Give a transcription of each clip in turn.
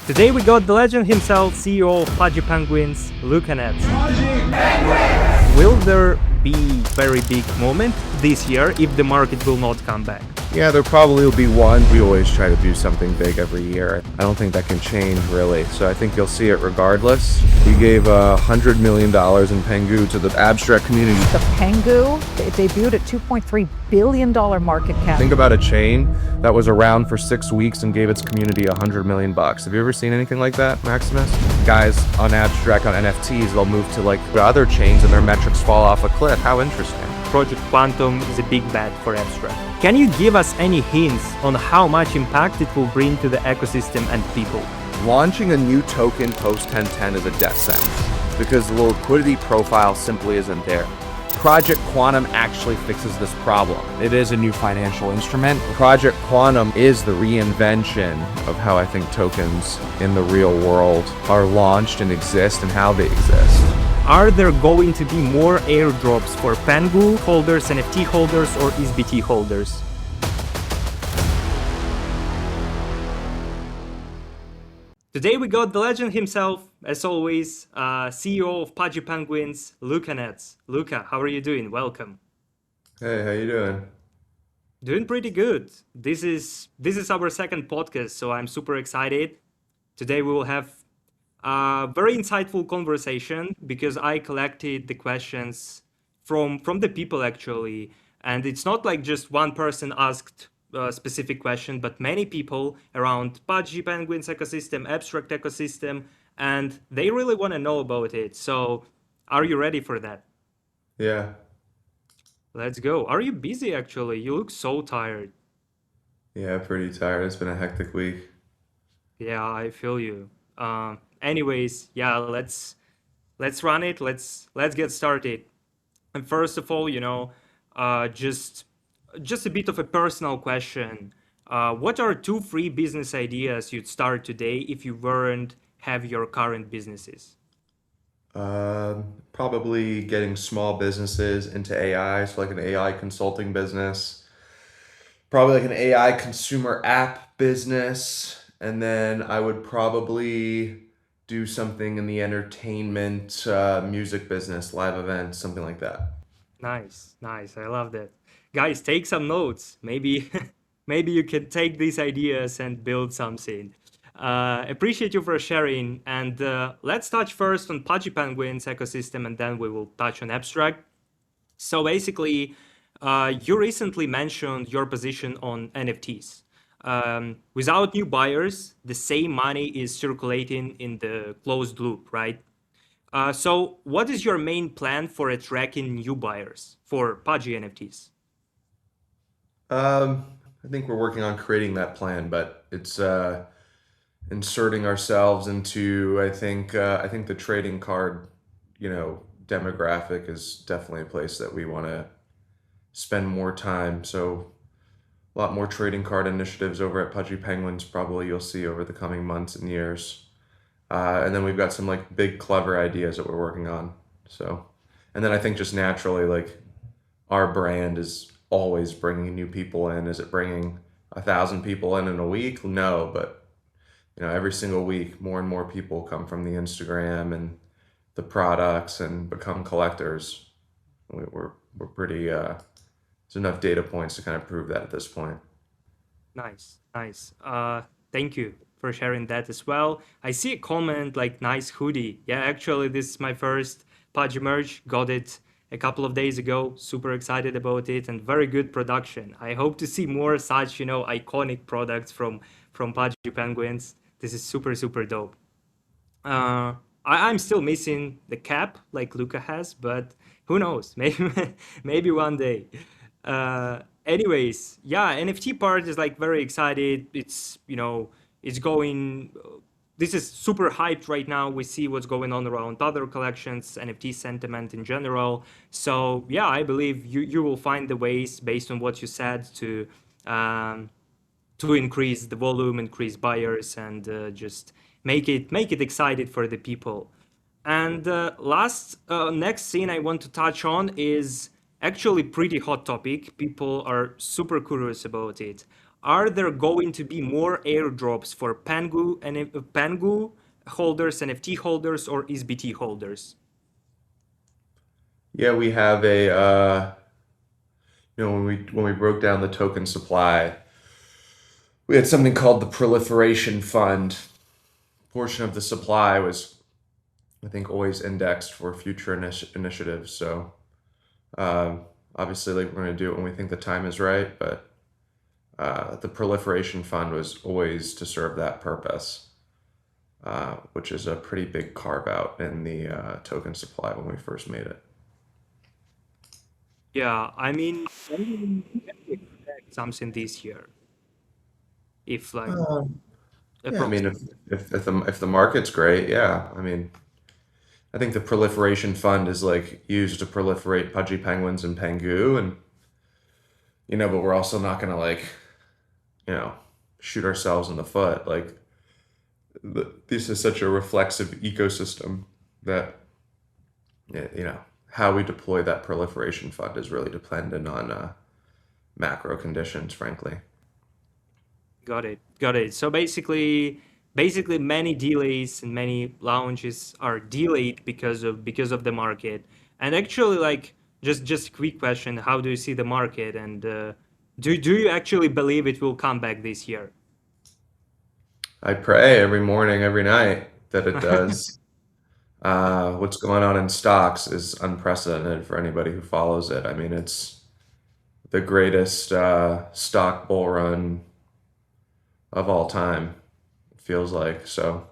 Today we got the legend himself, CEO of Pudgy Penguins, Luca Netz. Pudgy Penguins! Will there be very big moment this year if the market will not come back? Yeah, there probably will be one. We always try to do something big every year. I don't think that can change really, so I think you'll see it regardless. We gave $100 million in PENGU to the abstract community. The PENGU, it debuted at $2.3 billion market cap. Think about a chain that was around for 6 weeks and gave its community $100 million. Have you ever seen anything like that, Maximus? Guys on abstract, on NFTs, they'll move to like other chains and their metrics fall off a cliff. How interesting. Project Quantum is a big bet for abstract. Can you give us any hints on how much impact it will bring to the ecosystem and people? Launching a new token post 1010 is a death sentence because the liquidity profile simply isn't there. Project Quantum actually fixes this problem. It is a new financial instrument. Project Quantum is the reinvention of how I think tokens in the real world are launched and exist and how they exist. Are there going to be more airdrops for PENGU holders, NFT holders, or SBT holders? Today we got the legend himself, as always, CEO of Pudgy Penguins, Luca Netz. Luca, how are you doing? Welcome. Hey, how you doing? Doing pretty good. This is our second podcast, so I'm super excited. Today we will have a very insightful conversation because I collected the questions from the people actually, and it's not like just one person asked a specific question, but many people around Pudgy Penguins ecosystem, abstract ecosystem, and they really want to know about it. So, are you ready for that? Yeah. Let's go. Are you busy actually? You look so tired. Yeah, pretty tired. It's been a hectic week. Yeah, I feel you. Anyways, yeah, let's run it. Let's get started. And first of all, just a bit of a personal question. What are 2 free business ideas you'd start today if you weren't have your current businesses? Probably getting small businesses into AI, so like an AI consulting business, probably like an AI consumer app business, and then I would probably do something in the entertainment, music business, live events, something like that. Nice. I love that. Guys, take some notes. Maybe maybe you can take these ideas and build something. Appreciate you for sharing. And let's touch first on Pudgy Penguins ecosystem, and then we will touch on abstract. So basically, you recently mentioned your position on NFTs. Without new buyers, the same money is circulating in the closed loop, right? So what is your main plan for attracting new buyers for Pudgy NFTs? I think we're working on creating that plan, but it's inserting ourselves into, I think the trading card, demographic is definitely a place that we want to spend more time. So a lot more trading card initiatives over at Pudgy Penguins, probably you'll see over the coming months and years. And then we've got some like big, clever ideas that we're working on. So, and then I think just naturally, like our brand is always bringing new people in. Is it bringing 1,000 people in a week? No, but every single week, more and more people come from the Instagram and the products and become collectors. We're pretty. There's enough data points to kind of prove that at this point. Nice. Thank you for sharing that as well. I see a comment like nice hoodie. Yeah, actually, this is my first Pudgy merch. Got it a couple of days ago. Super excited about it and very good production. I hope to see more such, iconic products from Pudgy Penguins. This is super dope. I'm still missing the cap like Luca has, but who knows? Maybe one day. Anyways, yeah, NFT part is like very excited. It's going. This is super hyped right now. We see what's going on around other collections, NFT sentiment in general. So yeah, I believe you will find the ways based on what you said to increase the volume, increase buyers, and just make it excited for the people. And next thing I want to touch on is actually pretty hot topic. People are super curious about it. are there going to be more airdrops for PENGU and PENGU holders, NFT holders, or SBT holders? Yeah, we have a when we broke down the token supply, we had something called the proliferation fund. Portion of the supply was, I think, always indexed for future initiatives. So obviously, like we're going to do it when we think the time is right, but the proliferation fund was always to serve that purpose, which is a pretty big carve out in the token supply when we first made it. Yeah, I mean, when do you expect something this year? If like Yeah, I mean, approximately. if the market's great, yeah. I mean, I think the proliferation fund is like used to proliferate Pudgy Penguins and Pengu, and but we're also not gonna like, you know, shoot ourselves in the foot. Like, this is such a reflexive ecosystem that how we deploy that proliferation fund is really dependent on macro conditions, frankly. Got it. Got it. So basically many delays and many launches are delayed because of the market. And actually like just a quick question, how do you see the market and do you actually believe it will come back this year? I pray every morning, every night that it does. What's going on in stocks is unprecedented for anybody who follows it. I mean, it's the greatest stock bull run of all time, it feels like. So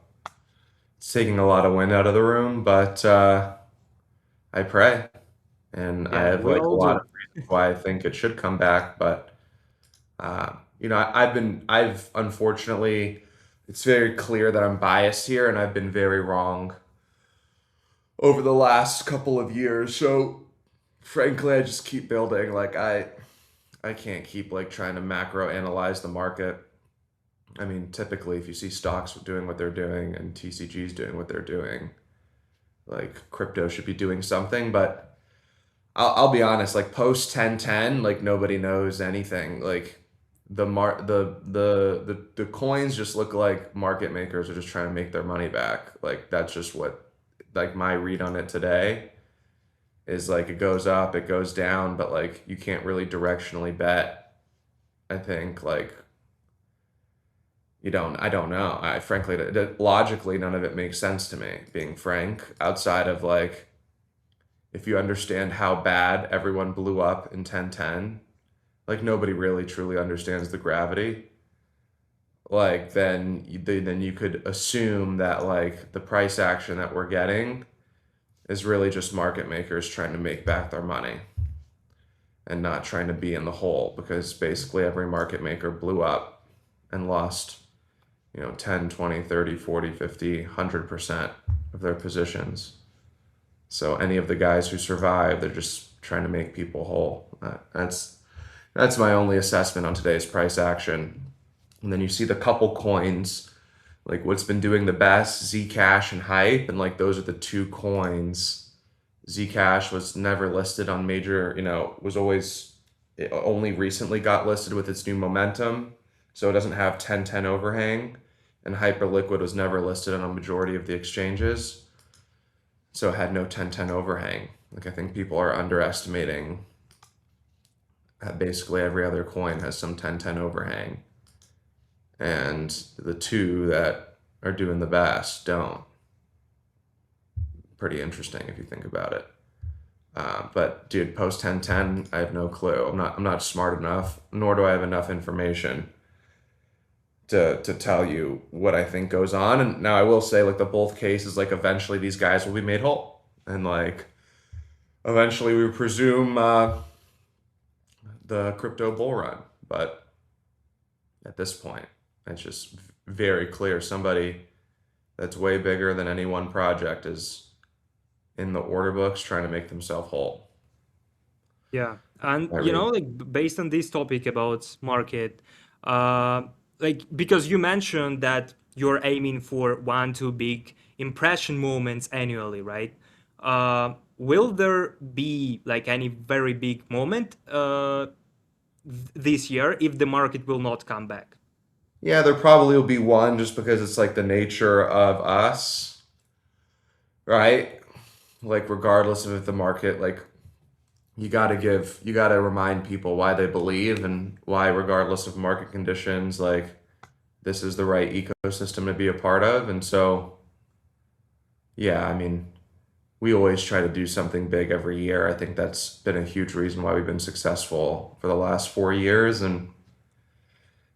it's taking a lot of wind out of the room, but I pray. And I Yeah, have we like a all lot do. of reasons why I think it should come back. But, I've unfortunately, it's very clear that I'm biased here and I've been very wrong over the last couple of years. So frankly, I just keep building. Like I can't keep like trying to macro analyze the market. I mean, typically if you see stocks doing what they're doing and TCGs doing what they're doing, like crypto should be doing something, but I'll be honest, like post 1010, like nobody knows anything. Like the coins just look like market makers are just trying to make their money back. Like that's just what like my read on it today is like it goes up, it goes down, but like you can't really directionally bet. I think like I don't know. I frankly logically none of it makes sense to me, being frank, outside of like if you understand how bad everyone blew up in 1010, like nobody really truly understands the gravity. Like then you could assume that like the price action that we're getting is really just market makers trying to make back their money and not trying to be in the hole, because basically every market maker blew up and lost 10, 20, 30, 40, 50, 100% of their positions. So any of the guys who survive, they're just trying to make people whole. That's my only assessment on today's price action. And then you see the couple coins, like what's been doing the best, Zcash and Hype, and like those are the two coins. Zcash was never listed on major, was always, it only recently got listed with its new momentum, so it doesn't have 1010 overhang. And Hyperliquid was never listed on a majority of the exchanges, so it had no 1010 overhang. Like I think people are underestimating that basically every other coin has some 1010 overhang, and the two that are doing the best don't. Pretty interesting if you think about it. But dude, post 1010, I have no clue. I'm not smart enough, nor do I have enough information to tell you what I think goes on. And now I will say, like the both cases, like eventually these guys will be made whole, and like eventually we presume the crypto bull run. But at this point, it's just very clear somebody that's way bigger than any one project is in the order books trying to make themselves whole. Yeah. And I read. like based on this topic about market, uh like because you mentioned that you're aiming for one, two big impression moments annually, right? Will there be like any very big moment this year if the market will not come back? Yeah, there probably will be one just because it's like the nature of us, right? Like regardless of if the market like you got to remind people why they believe and why regardless of market conditions like this is the right ecosystem to be a part of. And so yeah, I mean, we always try to do something big every year. I think that's been a huge reason why we've been successful for the last 4 years, and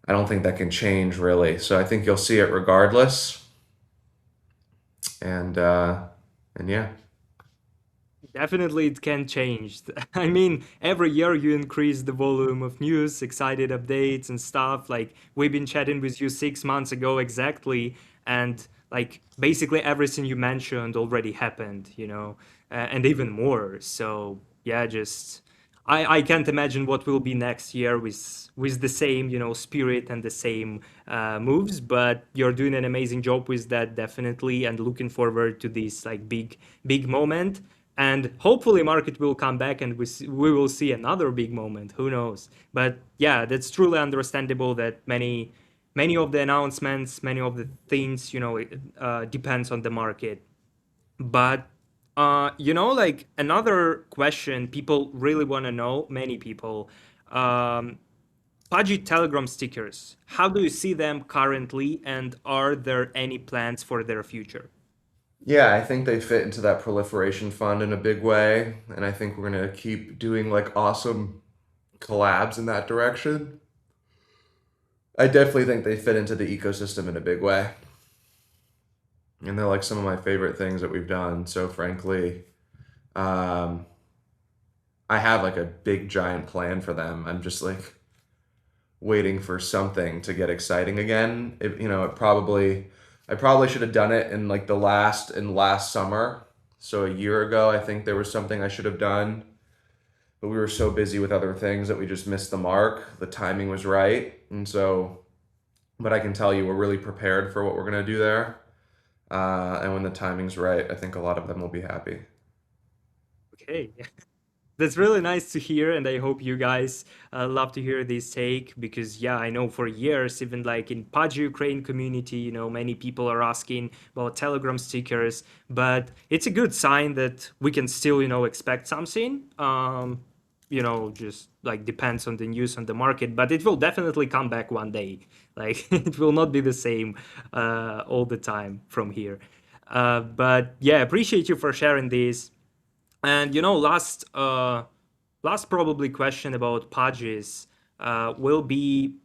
I don't think that can change really. So I think you'll see it regardless. And yeah. Definitely, it can change. I mean, every year you increase the volume of news, excited updates, and stuff. Like, we've been chatting with you 6 months ago exactly, and like basically everything you mentioned already happened, and even more. So, yeah, just I can't imagine what will be next year with the same spirit and the same moves. But you're doing an amazing job with that, definitely, and looking forward to this like big moment. And hopefully market will come back and we will see another big moment. Who knows? But yeah, that's truly understandable that many of the announcements, many of the things, it, depends on the market. But like another question people really want to know, many people, um, Pudgy Telegram stickers. How do you see them currently, and are there any plans for their future? Yeah, I think they fit into that proliferation fund in a big way, and I think we're gonna keep doing like awesome collabs in that direction. I definitely think they fit into the ecosystem in a big way. And they're like some of my favorite things that we've done. So frankly, um, I have like a big giant plan for them. I'm just like waiting for something to get exciting again. I probably should have done it in like in last summer. So a year ago, I think there was something I should have done, but we were so busy with other things that we just missed the mark. The timing was right. And so, but I can tell you, we're really prepared for what we're going to do there. And when the timing's right, I think a lot of them will be happy. Okay. That's really nice to hear, and I hope you guys love to hear this take because, yeah, I know for years, even like in Pudgy Ukraine community, many people are asking about Telegram stickers, but it's a good sign that we can still, expect something. Just like depends on the news on the market, but it will definitely come back one day. Like it will not be the same all the time from here. But yeah, appreciate you for sharing this. And last probably question about Pudges will be,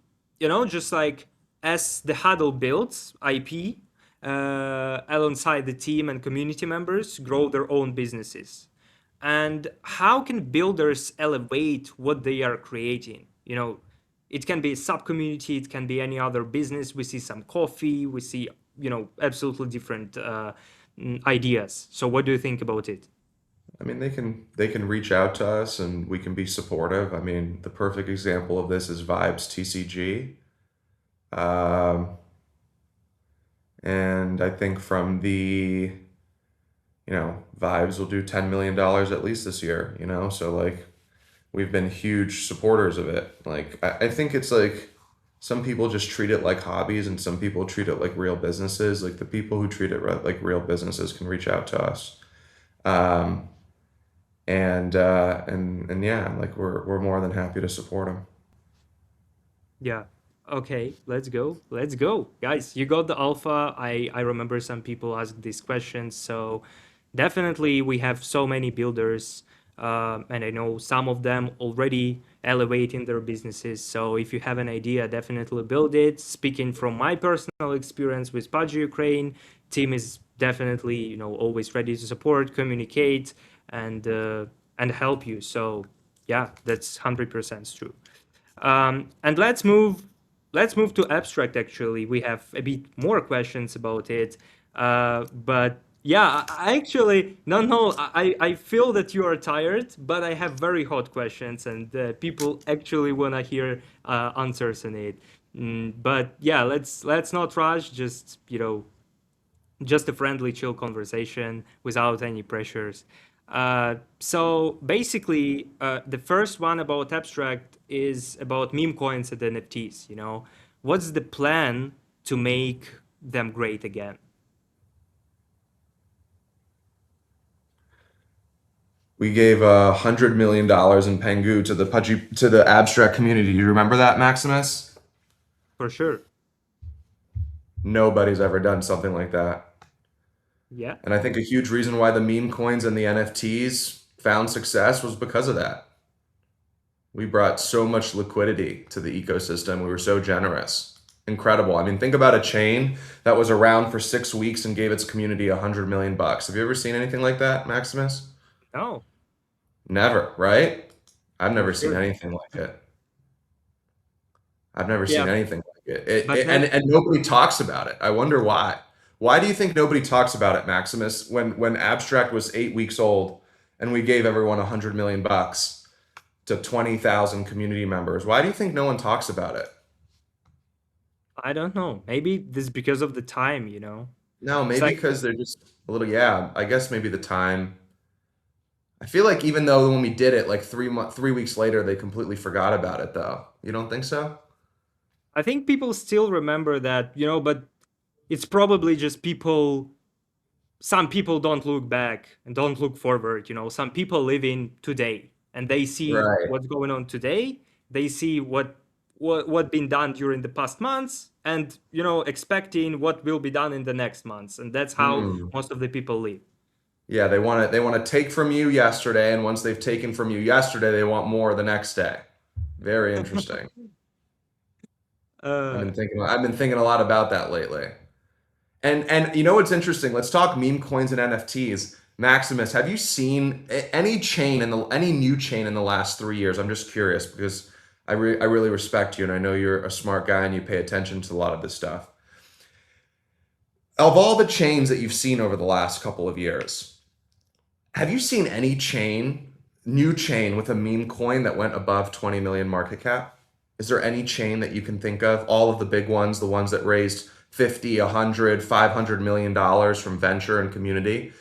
just like as the huddle builds IP alongside the team and community members grow their own businesses. And how can builders elevate what they are creating? It can be a sub community, it can be any other business. We see some coffee, we see, absolutely different ideas. So, what do you think about it? I mean, they can reach out to us and we can be supportive. I mean, the perfect example of this is Vibes TCG. Um, and I think from Vibes will do $10 million at least this year, so like we've been huge supporters of it. Like, I think it's like some people just treat it like hobbies and some people treat it like real businesses. Like the people who treat it like real businesses can reach out to us. Um, and yeah, like we're more than happy to support them. Yeah. Okay, let's go. Let's go. Guys, you got the alpha. I remember some people ask these questions. So definitely we have so many builders. And I know some of them already elevating their businesses. So if you have an idea, definitely build it. Speaking from my personal experience with Pudgy Ukraine, team is definitely, always ready to support, communicate, and help you. So yeah, that's 100% true. And let's move to abstract. Actually, we have a bit more questions about it. But yeah, I actually no. I feel that you are tired, but I have very hot questions, and people actually wanna hear answers on it. But yeah, let's not rush. Just a friendly, chill conversation without any pressures. So basically, the first one about Abstract is about meme coins and NFTs. What's the plan to make them great again? We gave $100 million in Pengu to the abstract community. You remember that, Maximus? For sure. Nobody's ever done something like that. Yeah. And I think a huge reason why the meme coins and the NFTs found success was because of that. We brought so much liquidity to the ecosystem. We were so generous. Incredible. I mean, think about a chain that was around for 6 weeks and gave its community $100 million. Have you ever seen anything like that, Maximus? No, Never, right? I've for never seen sure. anything like it. I've never seen Yeah. anything like it. But that, And nobody talks about it. I wonder why. Why do you think nobody talks about it, Maximus? When Abstract was 8 weeks old and we gave everyone $100 million to 20,000 community members, why do you think no one talks about it? I don't know. Maybe this is because of the time, No, It's maybe like, because they're just a little, yeah, I guess maybe the time. I feel like even though when we did it, like 3 weeks later, they completely forgot about it though. You don't think so? I think people still remember that, but it's probably just some people don't look back and don't look forward. Some people live in today and they see Right. what's going on today. They see what been done during the past months and, expecting what will be done in the next months. And that's how Hmm. most of the people live. Yeah, they want to take from you yesterday, and once they've taken from you yesterday, they want more the next day. Very interesting. Uh, I've been thinking a lot about that lately. And you know what's interesting? Let's talk meme coins and NFTs. Maximus, have you seen any new chain in the last 3 years? I'm just curious because I really respect you and I know you're a smart guy and you pay attention to a lot of this stuff. Of all the chains that you've seen over the last couple of years, have you seen any new chain with a meme coin that went above 20 million market cap? Is there any chain that you can think of? All of the big ones, the ones that raised 50, 100, $500 million from venture and community.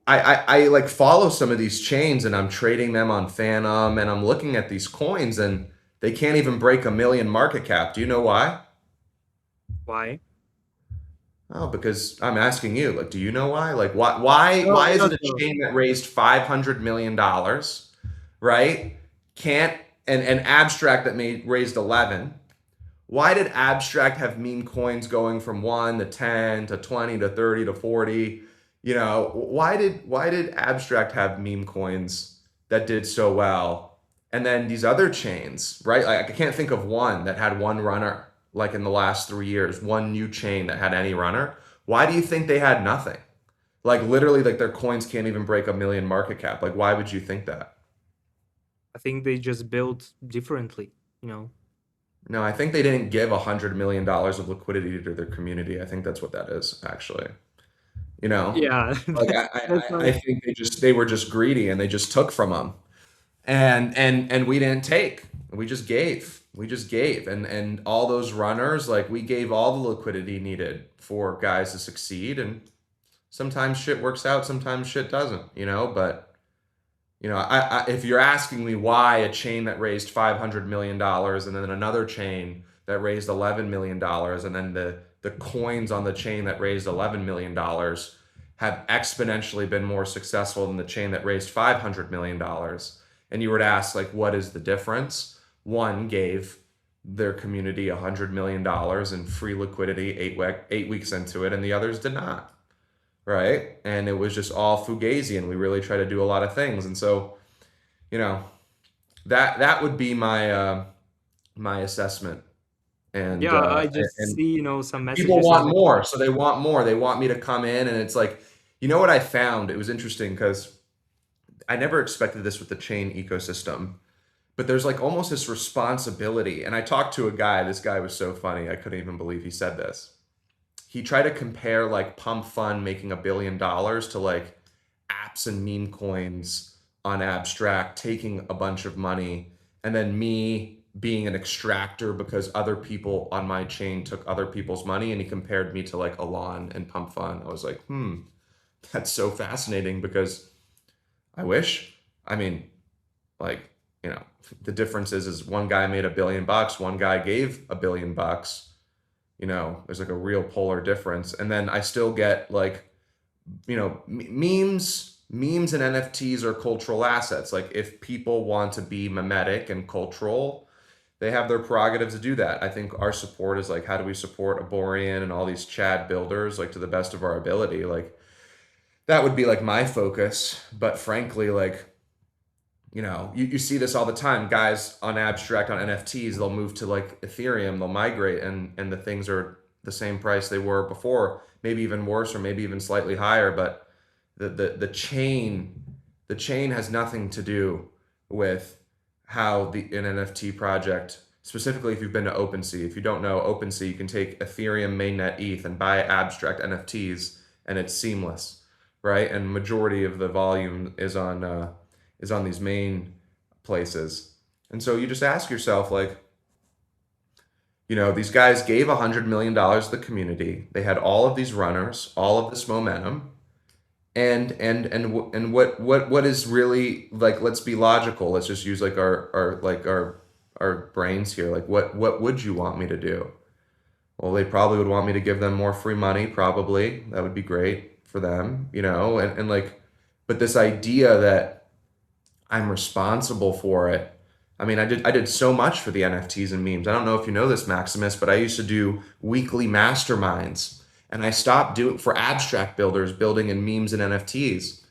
I like follow some of these chains and I'm trading them on Phantom and I'm looking at these coins and they can't even break a million market cap. Do you know why? why? Oh, because I'm asking you, like, do you know why? Like, why No, is not it a so. chain that raised $500 million, right? Can't and Abstract that made raised 11. Why did Abstract have meme coins going from 1 to 10 to 20 to 30 to 40? Why did Abstract have meme coins that did so well? And then these other chains, right? Like, I can't think of one that had one runner like in the last 3 years, one new chain that had any runner. Why do you think they had nothing? Like literally, like their coins can't even break a million market cap. Like, why would you think that? I think they just built differently. No, I think they didn't give $100 million of liquidity to their community. I think that's what that is, actually. You know, Yeah, like that's I not. think they were just greedy and they just took from them, and we didn't take. We just gave. We just gave, and all those runners, like we gave all the liquidity needed for guys to succeed, and sometimes shit works out, sometimes shit doesn't. But if you're asking me why a chain that raised $500 million and then another chain that raised $11 million and then the coins on the chain that raised $11 million have exponentially been more successful than the chain that raised $500 million, and you were to ask like what is the difference? One gave their community $100 million in free liquidity 8 weeks into it, and the others did not, right? And it was just all fugazi, and we really try to do a lot of things. And so, you know, that would be my assessment. And Yeah, I just and see, some people messages on want the more, chat. so they want more. They want me to come in, and it's like, what I found? It was interesting because I never expected this with the chain ecosystem, but there's like almost this responsibility. And I talked to a guy. This guy was so funny. I couldn't even believe he said this. He tried to compare like Pump Fund making $1 billion to like apps and meme coins on Abstract taking a bunch of money, and then me being an extractor because other people on my chain took other people's money, and he compared me to like Elon and Pump Fund. I was like, that's so fascinating because I wish. I mean, like, you know, the difference is one guy made $1 billion, one guy gave $1 billion. You know, there's like a real polar difference. And then I still get like, you know, memes and NFTs are cultural assets. Like if people want to be memetic and cultural, they have their prerogatives to do that. I think our support is like, how do we support Aborian and all these Chad builders, like to the best of our ability? Like that would be like my focus. But frankly, like, you know, you see this all the time. Guys on Abstract, on NFTs, they'll move to like Ethereum, they'll migrate, and the things are the same price they were before, maybe even worse, or maybe even slightly higher. But the chain has nothing to do with how an NFT project, specifically if you've been to OpenSea. If you don't know OpenSea, you can take Ethereum mainnet ETH and buy Abstract NFTs, and it's seamless, right? And majority of the volume is on these main places. And so you just ask yourself, like, you know, these guys gave $100 million to the community. They had all of these runners, all of this momentum. And what is really, like, let's be logical. Let's just use like our brains here. Like what would you want me to do? Well, they probably would want me to give them more free money, probably. That would be great for them, you know, and like, but this idea that I'm responsible for it. I mean, I did so much for the NFTs and memes. I don't know if you know this, Maximus, but I used to do weekly masterminds, and I stopped doing for abstract builders building in memes and NFTs.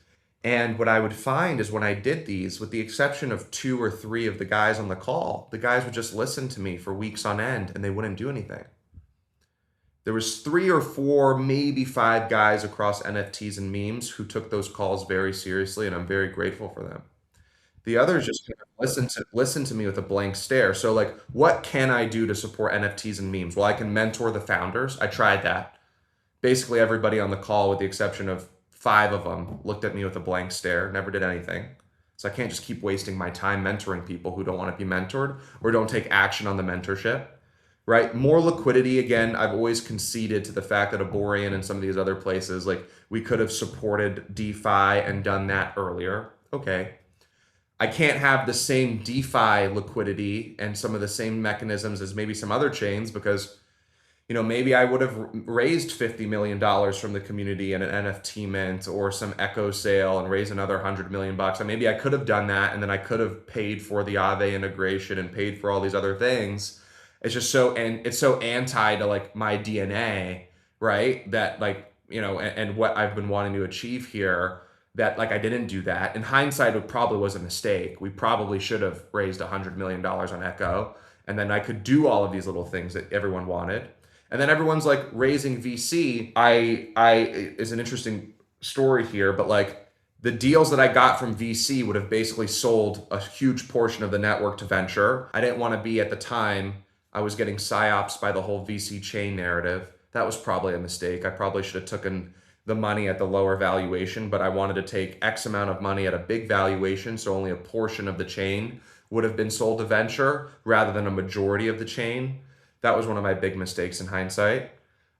And what I would find is when I did these, with the exception of 2 or 3 of the guys on the call, the guys would just listen to me for weeks on end and they wouldn't do anything. There was 3 or 4, maybe 5 guys across NFTs and memes who took those calls very seriously, and I'm very grateful for them. The others just kind of listen to me with a blank stare. So like, what can I do to support NFTs and memes? Well, I can mentor the founders. I tried that. Basically, everybody on the call, with the exception of 5 of them, looked at me with a blank stare, never did anything. So I can't just keep wasting my time mentoring people who don't want to be mentored or don't take action on the mentorship, right? More liquidity. Again, I've always conceded to the fact that Aborian and some of these other places, like we could have supported DeFi and done that earlier. Okay. I can't have the same DeFi liquidity and some of the same mechanisms as maybe some other chains because, you know, maybe I would have raised $50 million from the community in an NFT mint or some Echo sale and raised another $100 million. And maybe I could have done that, and then I could have paid for the Aave integration and paid for all these other things. It's just so, and it's so anti to like my DNA, right? That like, you know, and what I've been wanting to achieve here, that like I didn't do that. In hindsight, it probably was a mistake. We probably should have raised $100 million on Echo, and then I could do all of these little things that everyone wanted. And then everyone's like raising VC. I is an interesting story here, but like the deals that I got from VC would have basically sold a huge portion of the network to venture. I didn't want to be, at the time, I was getting psyops by the whole VC chain narrative. That was probably a mistake. I probably should have taken the money at the lower valuation, but I wanted to take X amount of money at a big valuation, so only a portion of the chain would have been sold to venture rather than a majority of the chain. That was one of my big mistakes in hindsight.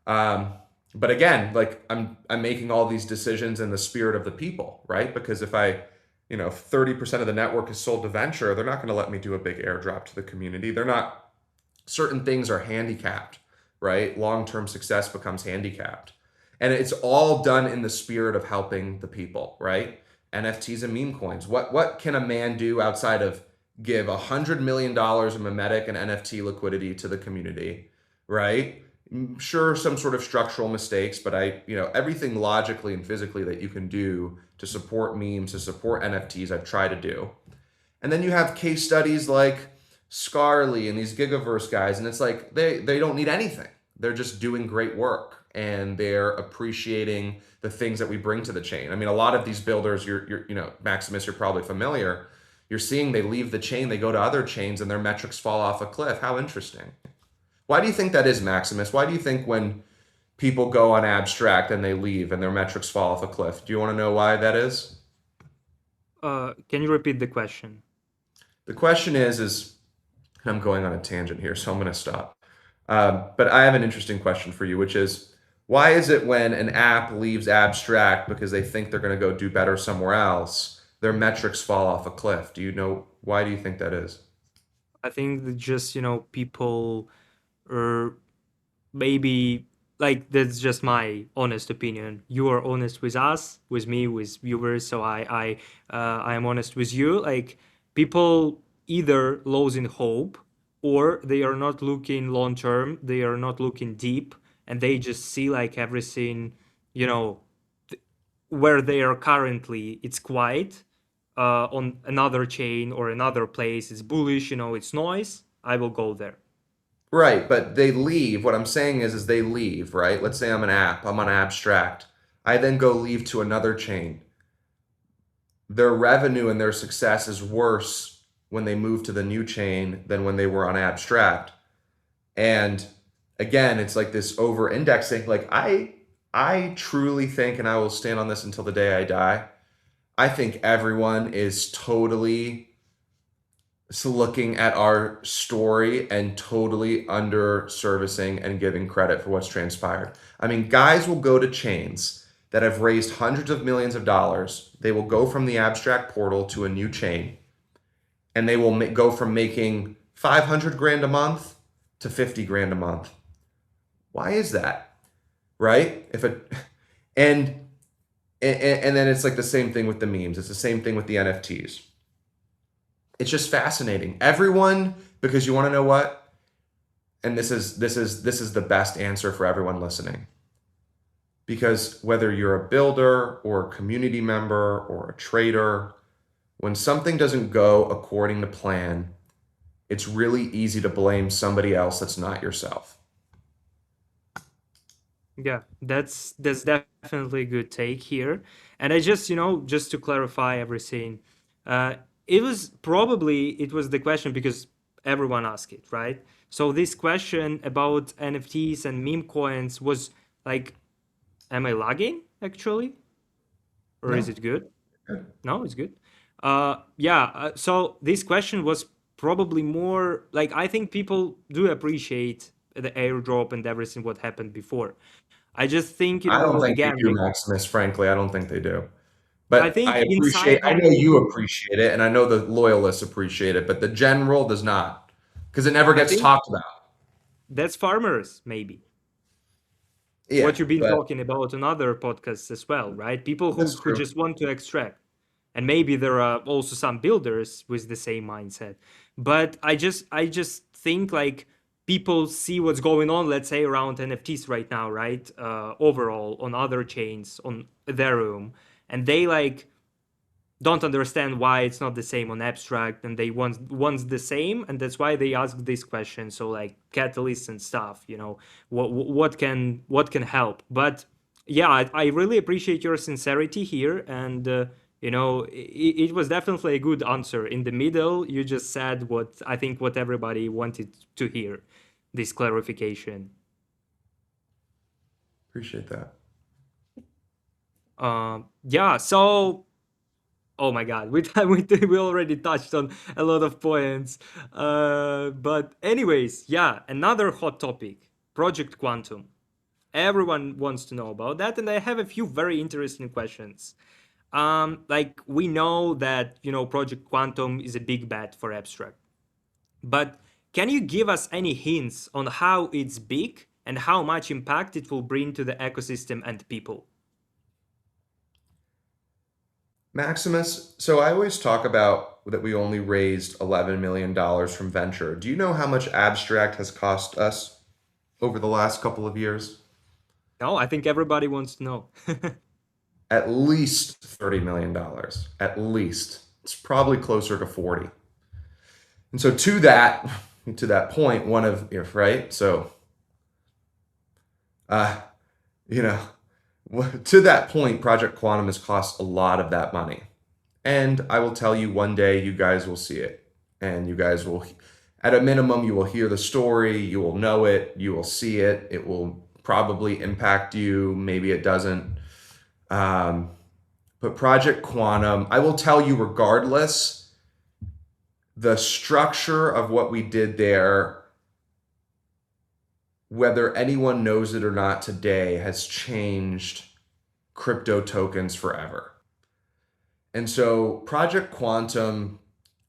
But again, like I'm making all these decisions in the spirit of the people, right? Because if I, you know, 30% of the network is sold to venture, they're not going to let me do a big airdrop to the community. They're not, certain things are handicapped, right? Long-term success becomes handicapped. And it's all done in the spirit of helping the people, right? NFTs and meme coins. What can a man do outside of give $100 million of memetic and NFT liquidity to the community, right? Sure, some sort of structural mistakes, but everything logically and physically that you can do to support memes, to support NFTs, I've tried to do. And then you have case studies like Scarly and these Gigaverse guys, and it's like they don't need anything. They're just doing great work, and they're appreciating the things that we bring to the chain. I mean, a lot of these builders, you're Maximus, you're probably familiar. You're seeing they leave the chain, they go to other chains, and their metrics fall off a cliff. How interesting. Why do you think that is, Maximus? Why do you think when people go on Abstract and they leave and their metrics fall off a cliff? Do you want to know why that is? Can you repeat the question? The question is I'm going on a tangent here, so I'm going to stop. But I have an interesting question for you, which is, why is it when an app leaves Abstract because they think they're going to go do better somewhere else, their metrics fall off a cliff. Do you know why do you think that is? I think that just, people are maybe like that's just my honest opinion. You are honest with us, with me, with viewers, so I am honest with you. Like people either losing hope or they are not looking long term, they are not looking deep, and they just see like everything, you know, where they are currently, it's quiet. On another chain or another place, it's bullish, it's noise. I will go there. Right, but they leave. What I'm saying is they leave, right? Let's say I'm an app, I'm on Abstract. I then go leave to another chain. Their revenue and their success is worse when they move to the new chain than when they were on Abstract. And again, it's like this over indexing. Like I truly think, and I will stand on this until the day I die, I think everyone is totally looking at our story and totally under servicing and giving credit for what's transpired. I mean, guys will go to chains that have raised hundreds of millions of dollars. They will go from the Abstract portal to a new chain, and they will go from making 500 grand a month to 50 grand a month. Why is that? Right? And then it's like the same thing with the memes. It's the same thing with the NFTs. It's just fascinating. Everyone, because you want to know what? And this is the best answer for everyone listening. Because whether you're a builder or a community member or a trader, when something doesn't go according to plan, it's really easy to blame somebody else that's not yourself. Yeah, that's definitely a good take here. And I just, just to clarify everything, uh, it was the question because everyone asked it, right? So this question about NFTs and meme coins was like, am I lagging actually? Or No? is it good? Good. No, it's good. Yeah, so this question was probably more like I think people do appreciate the airdrop and everything what happened before. I just think, I don't think they again, do, like Maximus. Frankly, I don't think they do. I But think I know you appreciate it, and I know the loyalists appreciate it, but the general does not, because it never I gets think talked about. that's farmers, maybe. Yeah, What you've been but talking about on other podcasts as well, right? People who that's who true. just want to extract. And maybe there are also some builders with the same mindset. But I just think like people see what's going on, let's say around NFTs right now, right? Overall on other chains, on Ethereum, and they like don't understand why it's not the same on Abstract, and they want the same, and that's why they ask this question. So like catalysts and stuff, what can help. But yeah, I really appreciate your sincerity here, and it was definitely a good answer. In the middle, you just said what everybody wanted to hear, this clarification. Appreciate that. Yeah, so oh my God, we already touched on a lot of points. But anyways, yeah, another hot topic, Project Quantum. Everyone wants to know about that, and I have a few very interesting questions. Like we know that Project Quantum is a big bet for Abstract, but can you give us any hints on how it's big and how much impact it will bring to the ecosystem and people? Maximus, so I always talk about that we only raised $11 million from venture. Do you know how much Abstract has cost us over the last couple of years? No, I think everybody wants to know. At least $30 million. At least. It's probably closer to 40. And so to that point, one of, right? So, uh, you know, to that point, Project Quantum has cost a lot of that money. And I will tell you one day you guys will see it. And you guys will, at a minimum, you will hear the story, you will know it, you will see it. It will probably impact you. Maybe it doesn't. But Project Quantum, I will tell you regardless, the structure of what we did there, whether anyone knows it or not today, has changed crypto tokens forever. And so Project Quantum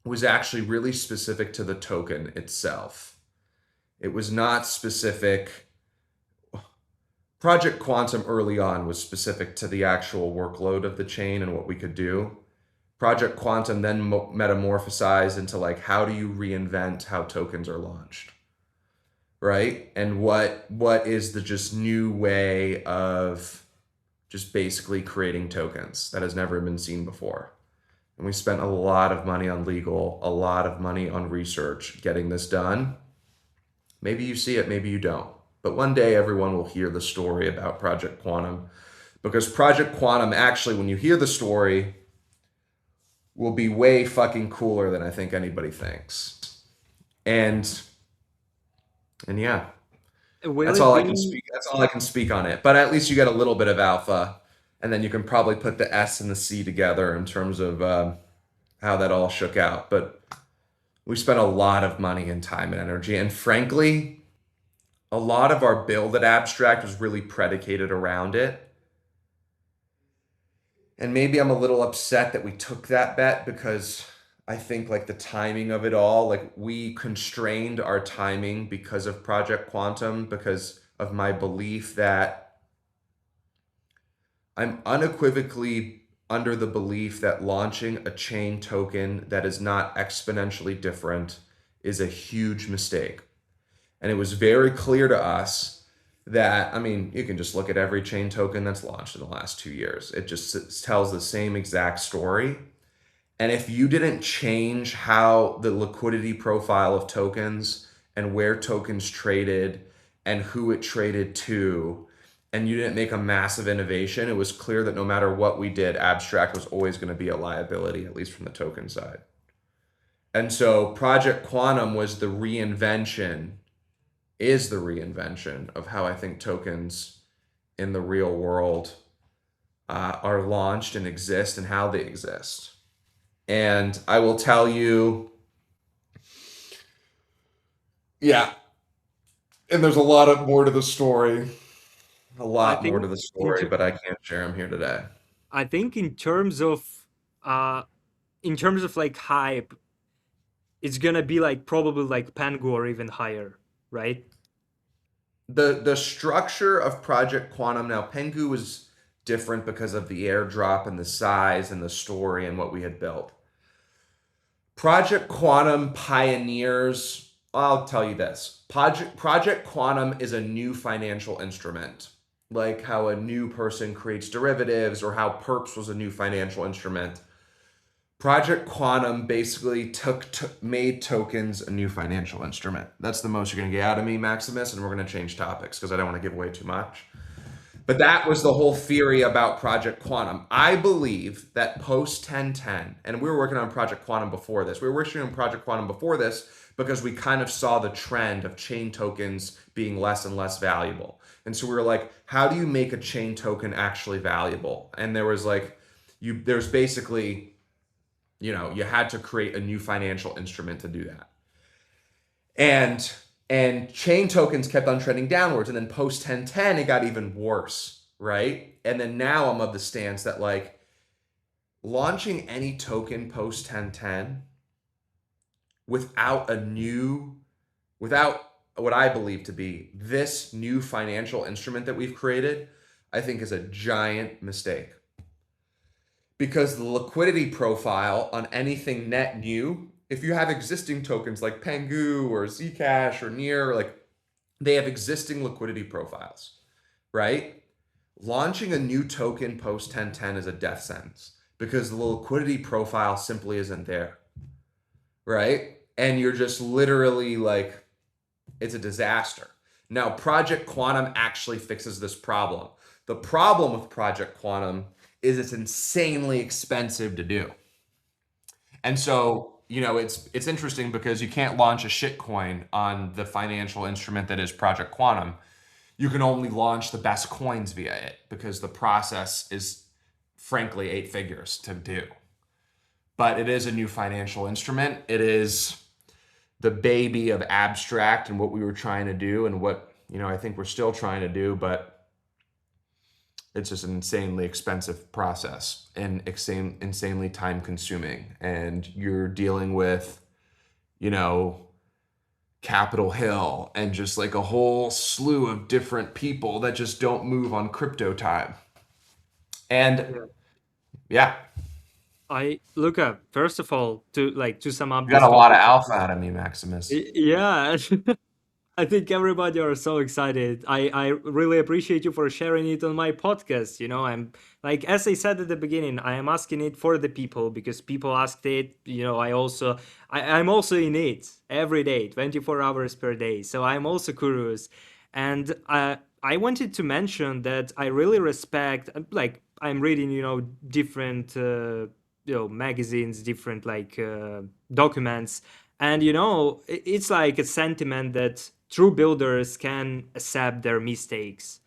was actually really specific to the token itself. It was not specific. Project Quantum early on was specific to the actual workload of the chain and what we could do. Project Quantum then metamorphosized into like, how do you reinvent how tokens are launched, right? And what is the just new way of just basically creating tokens that has never been seen before. And we spent a lot of money on legal, a lot of money on research getting this done. Maybe you see it, maybe you don't. But one day everyone will hear the story about Project Quantum, because Project Quantum actually, when you hear the story, will be way fucking cooler than I think anybody thinks. And yeah, Will that's it all I be? can speak. That's all I can speak on it. But at least you get a little bit of alpha, and then you can probably put the S and the C together in terms of how that all shook out. But we spent a lot of money and time and energy, and frankly, a lot of our build at Abstract was really predicated around it. And maybe I'm a little upset that we took that bet, because I think like the timing of it all, like we constrained our timing because of Project Quantum, because of my belief that I'm unequivocally under the belief that launching a chain token that is not exponentially different is a huge mistake. And it was very clear to us that, I mean, you can just look at every chain token that's launched in the last 2 years. It just tells the same exact story. And if you didn't change how the liquidity profile of tokens and where tokens traded and who it traded to, and you didn't make a massive innovation, it was clear that no matter what we did, Abstract was always going to be a liability, at least from the token side. And so Project Quantum was the reinvention, is the reinvention of how I think tokens in the real world are launched and exist and how they exist. And I will tell you, yeah, and there's a lot of more to the story, a I lot more think to the story, but I can't share them here today. I think in terms of like hype, it's gonna be like probably like PENGU or even higher, right? The structure of Project Quantum, now PENGU was different because of the airdrop and the size and the story and what we had built. Project Quantum pioneers, I'll tell you this. Project Quantum is a new financial instrument, like how a new person creates derivatives or how perps was a new financial instrument. Project Quantum basically made tokens a new financial instrument. That's the most you're going to get out of me, Maximus, and we're going to change topics because I don't want to give away too much. But that was the whole theory about Project Quantum. I believe that post 1010, and we were working on Project Quantum before this. We were working on Project Quantum before this because we kind of saw the trend of chain tokens being less and less valuable. And so we were like, how do you make a chain token actually valuable? And there was like, there's basically, you had to create a new financial instrument to do that. And chain tokens kept on trending downwards. And then post 1010, it got even worse, right? And then now I'm of the stance that like launching any token post 1010 without what I believe to be this new financial instrument that we've created, I think is a giant mistake. Because the liquidity profile on anything net new, if you have existing tokens like PENGU or Zcash or Near, like they have existing liquidity profiles, right? Launching a new token post 1010 is a death sentence because the liquidity profile simply isn't there, right? And you're just literally like, it's a disaster. Now, Project Quantum actually fixes this problem. The problem with Project Quantum is it's insanely expensive to do. And so, it's interesting because you can't launch a shitcoin on the financial instrument that is Project Quantum. You can only launch the best coins via it because the process is frankly 8 figures to do. But it is a new financial instrument. It is the baby of Abstract and what we were trying to do and what, I think we're still trying to do. But it's just an insanely expensive process and insanely time consuming. And you're dealing with, you know, Capitol Hill and just like a whole slew of different people that just don't move on crypto time. And Yeah. yeah, Luca, first of all, to sum up you got this a lot of topic. alpha out of me, Maximus. Yeah. I think everybody are so excited. I really appreciate you for sharing it on my podcast. You know, I'm like, as I said at the beginning, I am asking it for the people because people asked it. You know, I'm also in it every day, 24 hours per day. So I'm also curious. And I wanted to mention that I really respect, like, I'm reading, different, magazines, different, like, documents. And, it's like a sentiment that true builders can accept their mistakes.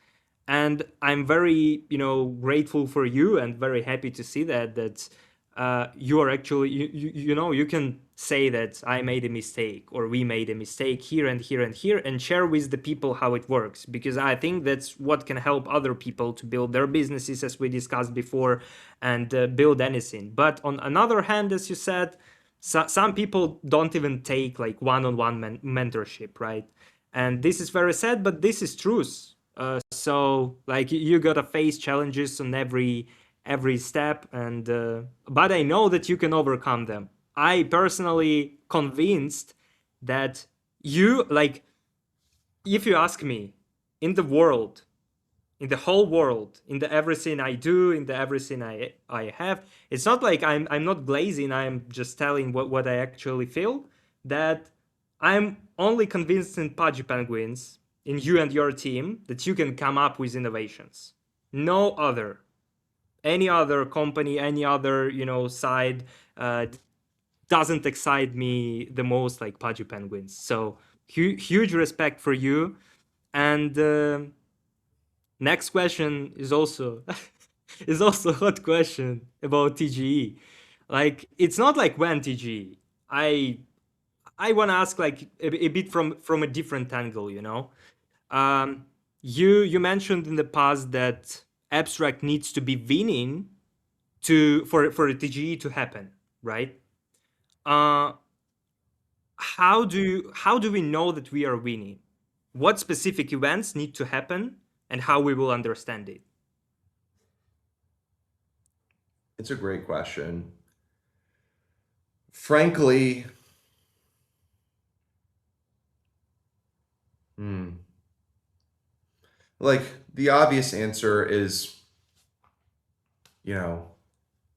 And I'm very, grateful for you and very happy to see that you are actually, you can say that I made a mistake or we made a mistake here and here and here and share with the people how it works, because I think that's what can help other people to build their businesses, as we discussed before, and build anything. But on another hand, as you said, some people don't even take like one-on-one mentorship, right? And this is very sad, but this is truth. So like you gotta face challenges on every step, and but I know that you can overcome them. I personally convinced that you, like, if you ask me, in the world, in the whole world, in the everything I do, in the everything I have, it's not like I'm not glazing. I'm just telling what I actually feel. That I'm only convinced in Pudgy Penguins, in you and your team, that you can come up with innovations. No other, any other company, any other side doesn't excite me the most like Pudgy Penguins. So huge respect for you. And next question is also is also a hot question about TGE. Like, it's not like when TGE. I want to ask like a bit from a different angle. Um, you mentioned in the past that abstract needs to be winning for a TGE to happen, right? Uh, how do we know that we are winning? What specific events need to happen, and how we will understand it? It's a great question. Frankly, hmm, like the obvious answer is, you know,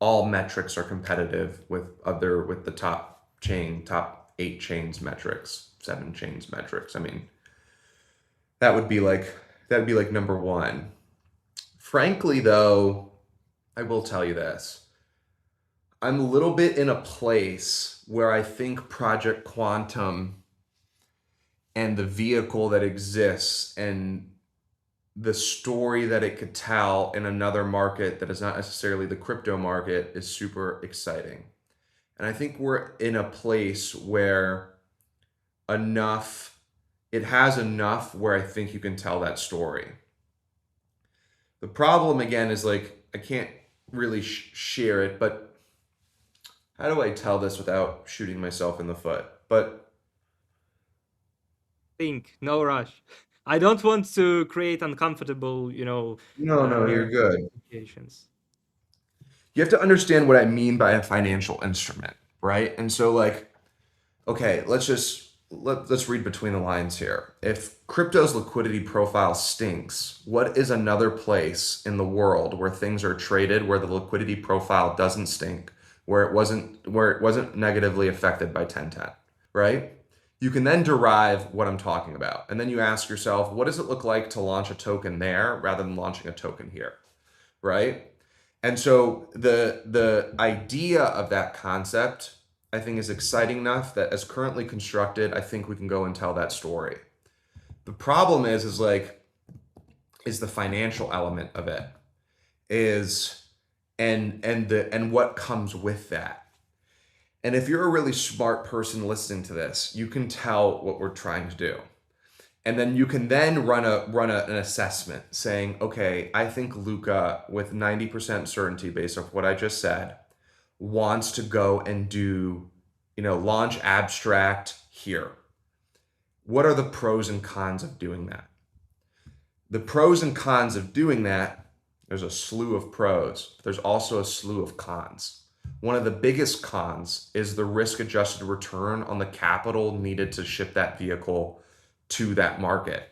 all metrics are competitive with the top 8 chains metrics, 7 chains metrics. I mean, that would be like number one. Frankly, though, I will tell you this. I'm a little bit in a place where I think Project Quantum and the vehicle that exists and the story that it could tell in another market that is not necessarily the crypto market is super exciting. And I think we're in a place where it has enough where I think you can tell that story. The problem again is like, I can't really share it, but how do I tell this without shooting myself in the foot? But Think, no rush. I don't want to create uncomfortable, no, you're good. situations. You have to understand what I mean by a financial instrument, right? And so like, okay, let's read between the lines here. If crypto's liquidity profile stinks, what is another place in the world where things are traded where the liquidity profile doesn't stink, where it wasn't negatively affected by 1010, right? You can then derive what I'm talking about. And then you ask yourself, what does it look like to launch a token there rather than launching a token here, right? And so the idea of that concept, I think, is exciting enough that as currently constructed, I think we can go and tell that story. The problem is the financial element of it, and what comes with that. And if you're a really smart person listening to this, you can tell what we're trying to do. And then you can then an assessment saying, okay, I think Luca, with 90% certainty based off what I just said, wants to go and do, launch Abstract here. What are the pros and cons of doing that? The pros and cons of doing that, there's a slew of pros. There's also a slew of cons. One of the biggest cons is the risk-adjusted return on the capital needed to ship that vehicle to that market,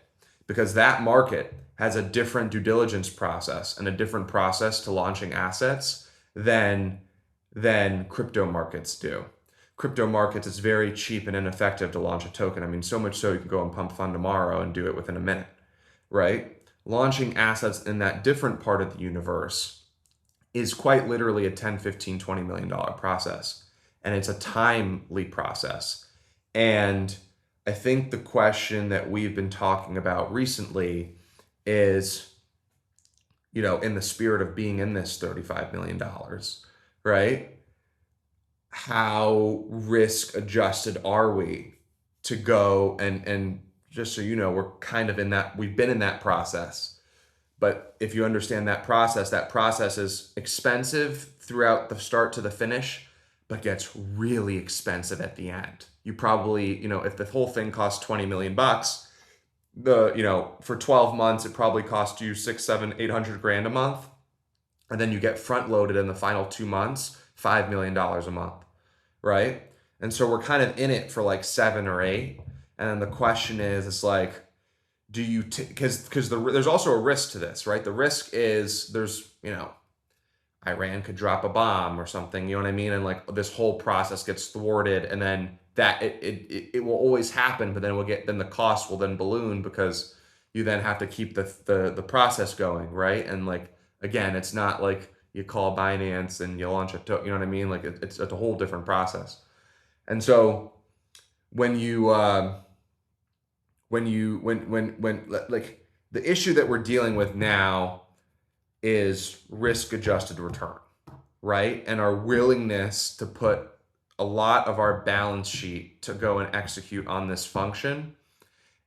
because that market has a different due diligence process and a different process to launching assets than crypto markets do. Crypto markets, it's very cheap and ineffective to launch a token. I mean, so much so you can go and pump fund tomorrow and do it within a minute, right? Launching assets in that different part of the universe is quite literally a 10, 15, $20 million process. And it's a timely process. And I think the question that we've been talking about recently is, in the spirit of being in this $35 million, right? How risk adjusted are we to go and just so you know, we're kind of in that, we've been in that process. But if you understand that process is expensive throughout the start to the finish, but gets really expensive at the end. You probably, if the whole thing costs 20 million bucks, for 12 months, it probably cost you 6, 7, 800 grand a month. And then you get front loaded in the final 2 months, $5 million a month, right? And so we're kind of in it for like 7 or 8. And then the question is, it's like, do you, because there's also a risk to this, right? The risk is Iran could drop a bomb or something, you know what I mean? And like this whole process gets thwarted, and then that it will always happen, but then the cost will then balloon because you then have to keep the process going, right? And like, again, it's not like you call Binance and you launch you know what I mean? Like it's a whole different process. And so when like the issue that we're dealing with now is risk adjusted return, right? And our willingness to put a lot of our balance sheet to go and execute on this function.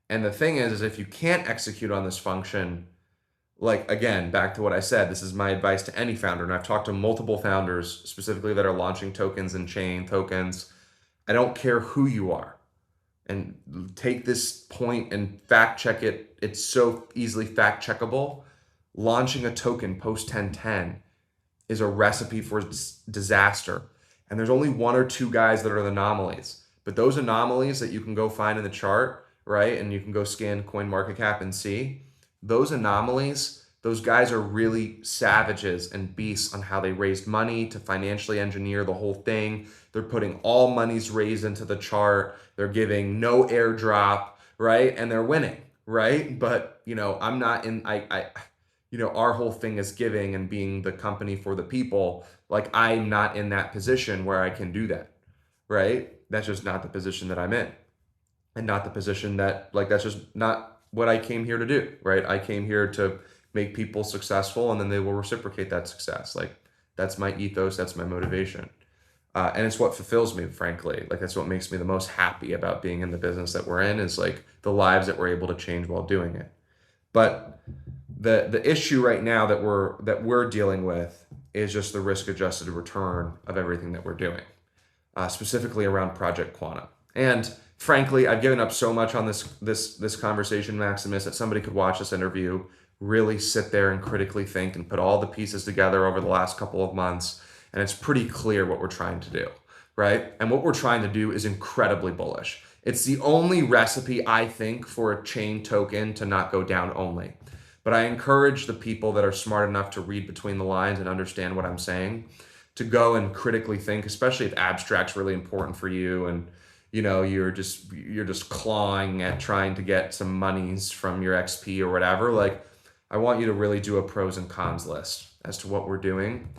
And the thing is if you can't execute on this function, like, again, back to what I said, this is my advice to any founder. And I've talked to multiple founders specifically that are launching tokens and chain tokens. I don't care who you are. And take this point and fact check it. It's so easily fact checkable. Launching a token post 1010 is a recipe for disaster. And there's only 1 or 2 guys that are the anomalies. But those anomalies that you can go find in the chart, right? And you can go scan CoinMarketCap and see, those anomalies, those guys are really savages and beasts on how they raised money to financially engineer the whole thing. They're putting all monies raised into the chart. They're giving no airdrop, right? And they're winning, right? But, I'm not in, our whole thing is giving and being the company for the people. Like, I'm not in that position where I can do that, right? That's just not the position that I'm in. And not the position that, like, that's just not what I came here to do, right? I came here to make people successful, and then they will reciprocate that success. Like, that's my ethos, that's my motivation. And it's what fulfills me, frankly. Like, that's what makes me the most happy about being in the business that we're in, is like the lives that we're able to change while doing it. But the issue right now that we're dealing with is just the risk adjusted return of everything that we're doing, specifically around Project Quantum. And frankly, I've given up so much on this conversation, Maximus, that somebody could watch this interview, really sit there and critically think and put all the pieces together over the last couple of months, and it's pretty clear what we're trying to do, right? And what we're trying to do is incredibly bullish. It's the only recipe, I think, for a chain token to not go down only. But I encourage the people that are smart enough to read between the lines and understand what I'm saying to go and critically think, especially if abstract's really important for you and you're just clawing at trying to get some monies from your XP or whatever. Like, I want you to really do a pros and cons list as to what we're doing.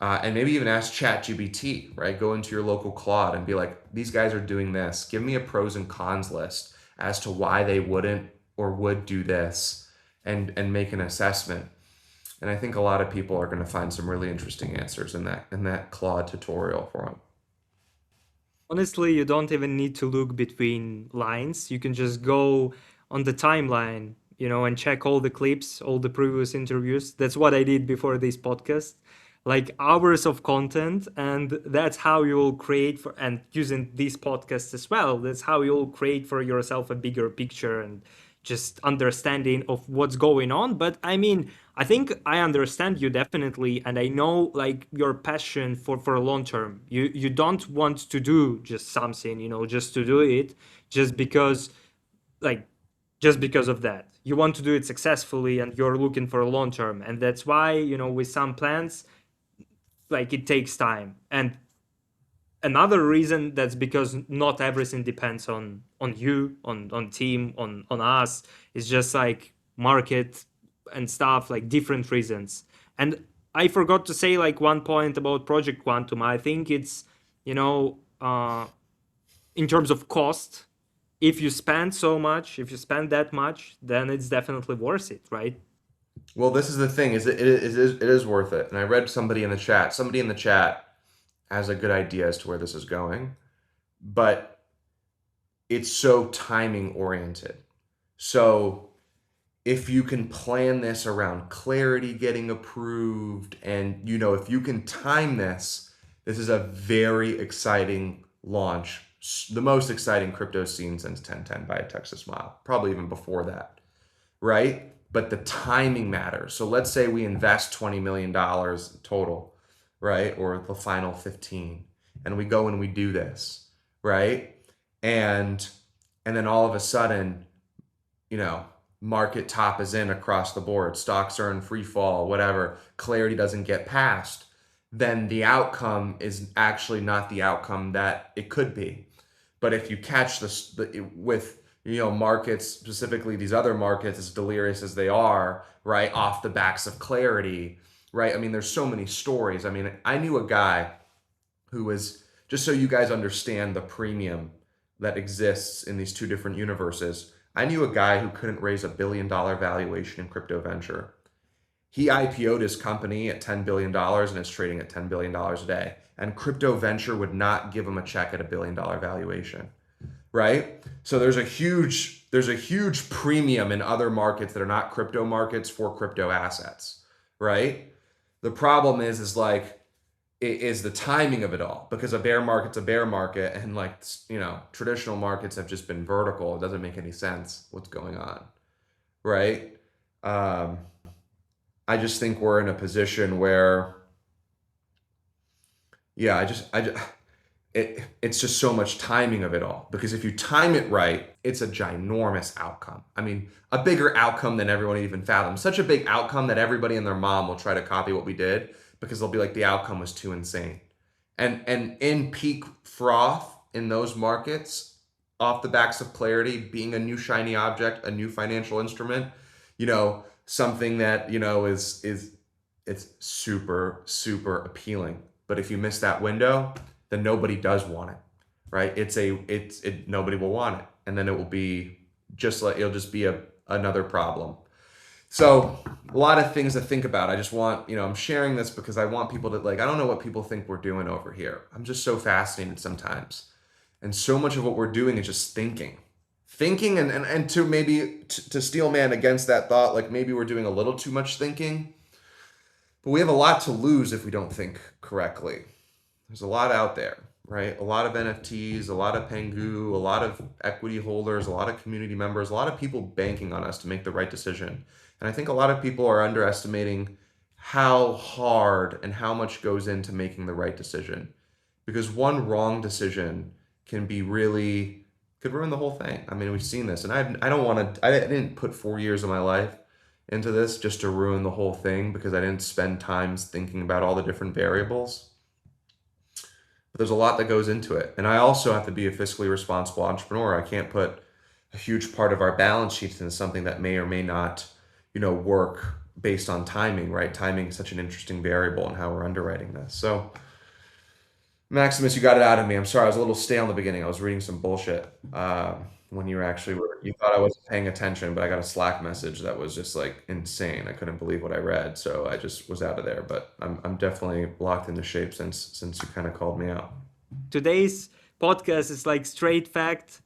And maybe even ask ChatGPT, right? Go into your local Claude and be like, these guys are doing this. Give me a pros and cons list as to why they wouldn't or would do this, and make an assessment. And I think a lot of people are going to find some really interesting answers in that Claude tutorial for them. Honestly, you don't even need to look between lines. You can just go on the timeline, and check all the clips, all the previous interviews. That's what I did before this podcast, like hours of content, and that's how you will create and using this podcast as well, that's how you'll create for yourself a bigger picture and just understanding of what's going on. But I mean, I think I understand you definitely, and I know like your passion for long term. You don't want to do just something, just to do it, just because like just because of that. You want to do it successfully, and you're looking for a long term, and that's why with some plans, like it takes time. And another reason, that's because not everything depends on you, on team, on us. It's just like market and stuff, like different reasons. And I forgot to say like one point about Project Quantum. I think it's in terms of cost, if you spend so much, if you spend that much, then it's definitely worth it, right? Well, this is the thing, is it is worth it. And I read somebody in the chat has a good idea as to where this is going, but it's so timing oriented. So if you can plan this around clarity getting approved, and if you can time this, this is a very exciting launch, the most exciting crypto scene since 1010 by a Texas Mile, probably even before that, right? But the timing matters. So let's say we invest $20 million total, right? Or the final 15, and we go and we do this, right? And then all of a sudden, market top is in across the board, stocks are in free fall, whatever, clarity doesn't get passed, then the outcome is actually not the outcome that it could be. But if you catch this with markets, specifically these other markets, as delirious as they are, right, off the backs of clarity, right? I mean, there's so many stories. I mean, I knew a guy who was, just so you guys understand the premium that exists in these two different universes, I knew a guy who couldn't raise $1 billion valuation in crypto venture. He IPO'd his company at $10 billion and is trading at $10 billion a day. And crypto venture would not give him a check at $1 billion valuation, right? So there's a huge premium in other markets that are not crypto markets for crypto assets, right? The problem is the timing of it all, because a bear market's a bear market, and traditional markets have just been vertical. It doesn't make any sense what's going on, right? I just think we're in a position where, it's just so much timing of it all, because if you time it right, it's a ginormous outcome. I mean, a bigger outcome than everyone even fathomed. Such a big outcome that everybody and their mom will try to copy what we did, because they'll be like, the outcome was too insane. And in peak froth in those markets, off the backs of clarity, being a new shiny object, a new financial instrument, something that it's super, super appealing. But if you miss that window, then nobody does want it, right? Nobody will want it, and then it will be it'll just be another problem. So a lot of things to think about. I just want, I'm sharing this because I want people to I don't know what people think we're doing over here. I'm just so fascinated sometimes. And so much of what we're doing is just thinking and to maybe to steel man against that thought, maybe we're doing a little too much thinking, but we have a lot to lose if we don't think correctly. There's a lot out there, right? A lot of NFTs, a lot of PENGU, a lot of equity holders, a lot of community members, a lot of people banking on us to make the right decision. And I think a lot of people are underestimating how hard and how much goes into making the right decision. Because one wrong decision could ruin the whole thing. I mean, we've seen this, and I didn't put 4 years of my life into this just to ruin the whole thing, because I didn't spend time thinking about all the different variables. But there's a lot that goes into it. And I also have to be a fiscally responsible entrepreneur. I can't put a huge part of our balance sheets into something that may or may not work based on timing, right? Timing is such an interesting variable in how we're underwriting this. So Maximus, you got it out of me. I'm sorry, I was a little stale in the beginning. I was reading some bullshit when you thought I wasn't paying attention, but I got a Slack message that was just insane. I couldn't believe what I read, so I just was out of there. But I'm definitely locked into shape since you kind of called me out. Today's podcast is straight fact,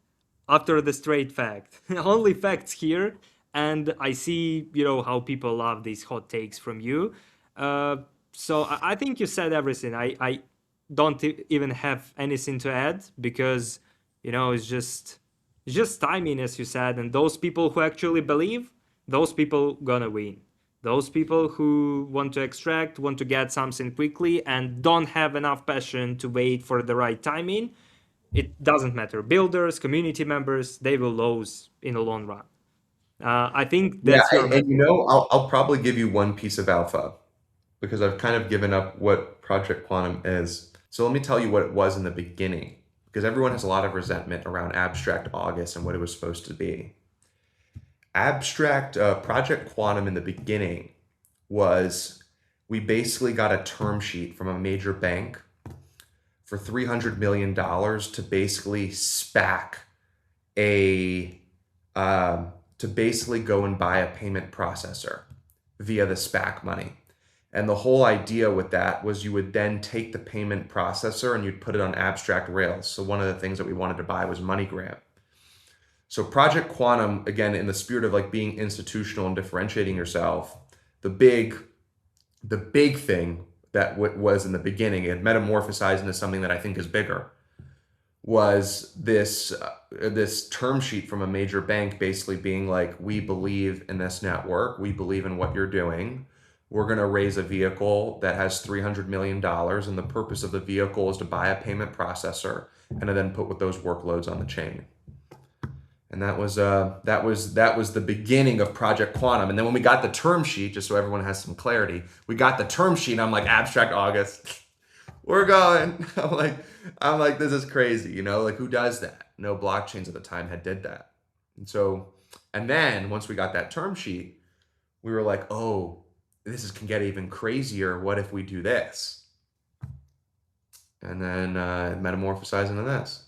after the straight fact. Only facts here. And I see, how people love these hot takes from you. Uh, so I think you said everything. I don't even have anything to add because, it's just timing, as you said. And those people who actually believe, those people gonna win. Those people who want to extract, want to get something quickly, and don't have enough passion to wait for the right timing, it doesn't matter. Builders, community members, they will lose in the long run. I think Yeah, that's your and message. I'll probably give you one piece of alpha because I've kind of given up what Project Quantum is. So let me tell you what it was in the beginning, because everyone has a lot of resentment around Abstract August and what it was supposed to be. Project Quantum in the beginning was we basically got a term sheet from a major bank for $300 million to basically SPAC a to basically go and buy a payment processor via the SPAC money. And the whole idea with that was you would then take the payment processor and you'd put it on abstract rails. So one of the things that we wanted to buy was MoneyGram. So Project Quantum, again, in the spirit of like being institutional and differentiating yourself, the big thing that was in the beginning, it metamorphosized into something that I think is bigger, was this term sheet from a major bank basically being like, we believe in this network, we believe in what you're doing, we're going to raise a vehicle that has $300 million, and the purpose of the vehicle is to buy a payment processor and to then put with those workloads on the chain. And that was the beginning of Project Quantum. And then when we got the term sheet, just so everyone has some clarity, we got the term sheet and I'm like, Abstract August, we're going. I'm like, this is crazy, like who does that? No blockchains at the time did that. And then once we got that term sheet, we were like, oh, can get even crazier. What if we do this? And then metamorphosize into this.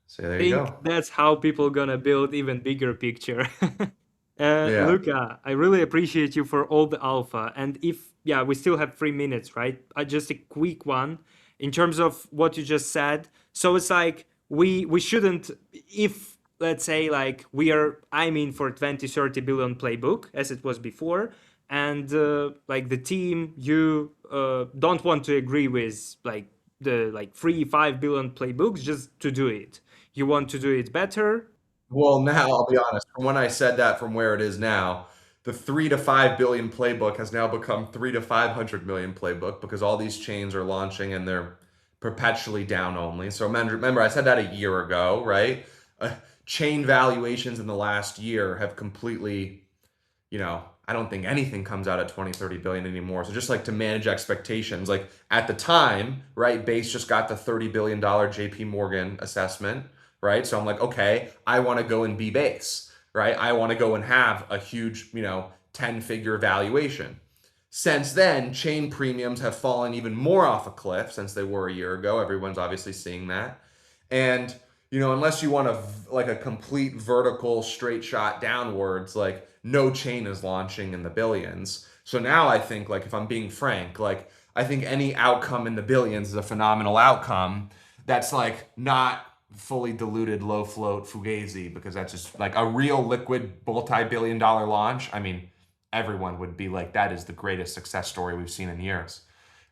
So there you Think go. that's how people gonna build even bigger picture. Yeah. Luca, I really appreciate you for all the alpha. And yeah, we still have 3 minutes, right? Just a quick one in terms of what you just said. So it's like we shouldn't, if let's say like we are aiming for 20-30 billion playbook as it was before, and like the team you don't want to agree with like the like 3-5 billion playbooks just to do it. You want to do it better. Well, now I'll be honest. From when I said that, from where it is now, the 3 to 5 billion playbook has now become 3 to 500 million playbook because all these chains are launching and they're perpetually down only. So remember, I said that a year ago, right? Chain valuations in the last year have completely, I don't think anything comes out at 20-30 billion anymore. So just like to manage expectations, like at the time, right? Base just got the $30 billion JP Morgan assessment, right? So I'm like, okay, I want to go and be base, right? I want to go and have a huge, 10-figure valuation. Since then, chain premiums have fallen even more off a cliff since they were a year ago. Everyone's obviously seeing that. And, unless you want a complete vertical straight shot downwards, like no chain is launching in the billions. So now I think, like, if I'm being frank, like, I think any outcome in the billions is a phenomenal outcome that's like not fully diluted, low float fugazi, because that's just like a real liquid multi-billion dollar launch. I mean, everyone would be like, that is the greatest success story we've seen in years,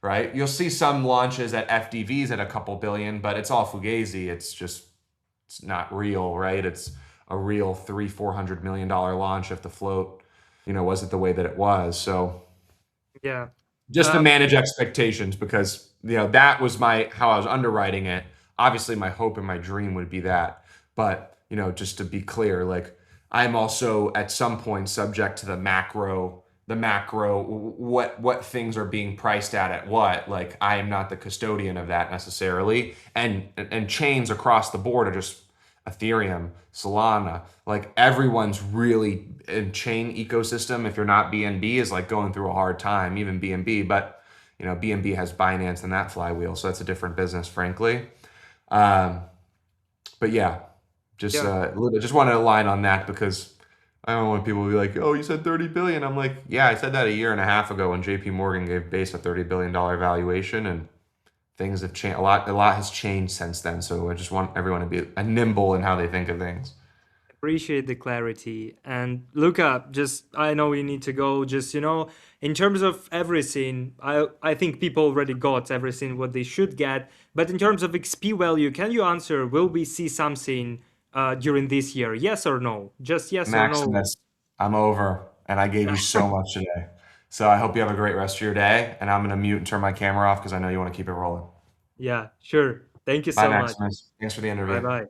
right? You'll see some launches at FDVs at a couple billion, but it's all fugazi. It's not real, right? It's a real $300-400 million launch if the float, wasn't the way that it was. So Yeah. just to manage expectations, because that was how I was underwriting it. Obviously, my hope and my dream would be that, but just to be clear, like I'm also at some point subject to the macro, what things are being priced at what. Like I am not the custodian of that necessarily, and chains across the board are just Ethereum, Solana, like everyone's really in chain ecosystem. If you're not BNB, is like going through a hard time, even BNB, but BNB has Binance and that flywheel, so that's a different business, frankly. But yeah, just just wanted to line on that because I don't want people to be like, oh, you said 30 billion. I'm like, yeah, I said that a year and a half ago when JP Morgan gave Base a $30 billion valuation, and things have changed. A lot has changed since then. So I just want everyone to be nimble in how they think of things. Appreciate the clarity. And Luca, just I know you need to go. Just in terms of everything, I think people already got everything what they should get. But in terms of XP value, can you answer? Will we see something during this year? Yes or no? Just yes or no. Maximus, I'm over, and I gave you so much today. So I hope you have a great rest of your day. And I'm gonna mute and turn my camera off because I know you want to keep it rolling. Yeah, sure. Thank you Bye, so much. Maximus. Thanks for the Bye interview. bye.